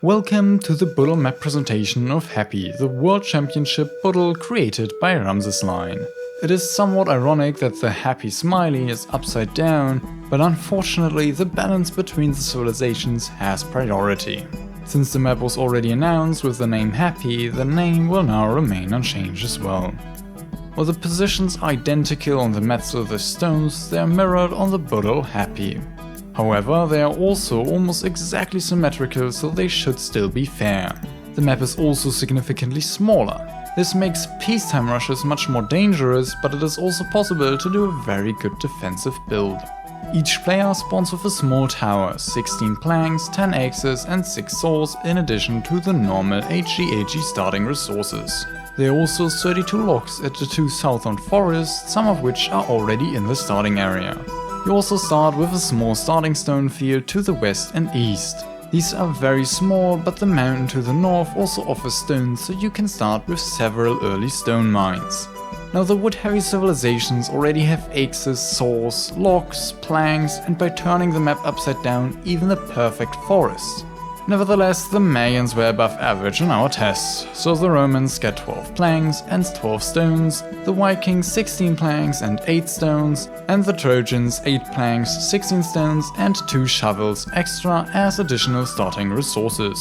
Welcome to the Buddel map presentation of Happy, the World Championship Buddel created by Ramsesline. It is somewhat ironic that the Happy smiley is upside down, but unfortunately the balance between the civilizations has priority. Since the map was already announced with the name Happy, the name will now remain unchanged as well. While the positions are identical on the Metzel The Stones, they are mirrored on the Buddel Happy. However, they are also almost exactly symmetrical, so they should still be fair. The map is also significantly smaller. This makes peacetime rushes much more dangerous, but it is also possible to do a very good defensive build. Each player spawns with a small tower, 16 planks, 10 axes and 6 saws in addition to the normal HG starting resources. There are also 32 logs at the 2 southern forests, some of which are already in the starting area. You also start with a small starting stone field to the west and east. These are very small, but the mountain to the north also offers stones, so you can start with several early stone mines. Now the wood-heavy civilizations already have axes, saws, logs, planks, and by turning the map upside down, even the perfect forest. Nevertheless, the Mayans were above average in our tests, so the Romans get 12 planks and 12 stones, the Vikings 16 planks and 8 stones, and the Trojans 8 planks, 16 stones and 2 shovels extra as additional starting resources.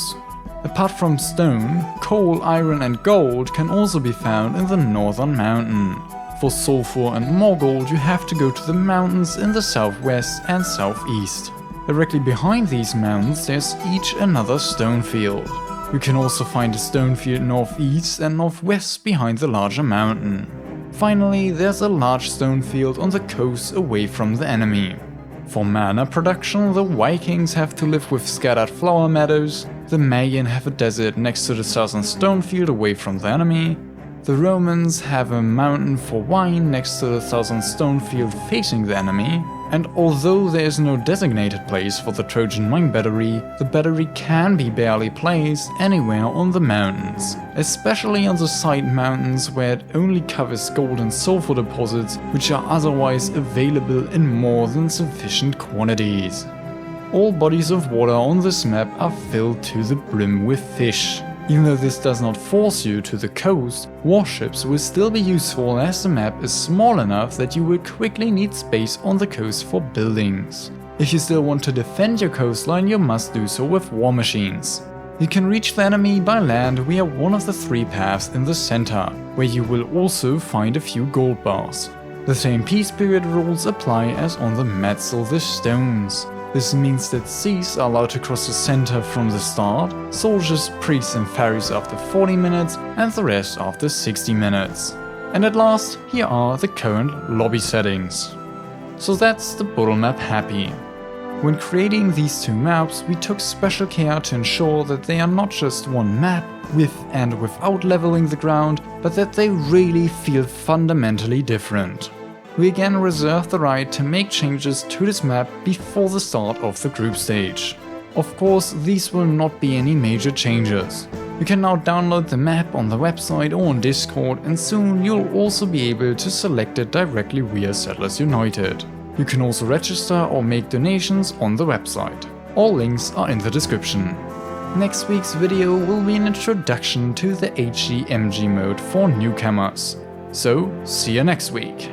Apart from stone, coal, iron and gold can also be found in the northern mountain. For sulfur and more gold you have to go to the mountains in the southwest and southeast. Directly behind these mountains there's each another stone field. You can also find a stone field northeast and northwest behind the larger mountain. Finally, there's a large stone field on the coast away from the enemy. For mana production, the Vikings have to live with scattered flower meadows, the Mayan have a desert next to the southern stone field away from the enemy, the Romans have a mountain for wine next to the southern stone field facing the enemy, and although there is no designated place for the Trojan mine battery, the battery can be barely placed anywhere on the mountains, especially on the side mountains where it only covers gold and sulfur deposits which are otherwise available in more than sufficient quantities. All bodies of water on this map are filled to the brim with fish. Even though this does not force you to the coast, warships will still be useful as the map is small enough that you will quickly need space on the coast for buildings. If you still want to defend your coastline, you must do so with war machines. You can reach the enemy by land via one of the 3 paths in the center, where you will also find a few gold bars. The same peace period rules apply as on the Metzel The Stones. This means that Seas are allowed to cross the center from the start, soldiers, priests and fairies after 40 minutes and the rest after 60 minutes. And at last, here are the current lobby settings. So that's the Buddel map Happy. When creating these 2 maps, we took special care to ensure that they are not just one map with and without leveling the ground, but that they really feel fundamentally different. We again reserve the right to make changes to this map before the start of the group stage. Of course, these will not be any major changes. You can now download the map on the website or on Discord, and soon you'll also be able to select it directly via Settlers United. You can also register or make donations on the website. All links are in the description. Next week's video will be an introduction to the HG-MG mode for newcomers. So, see you next week.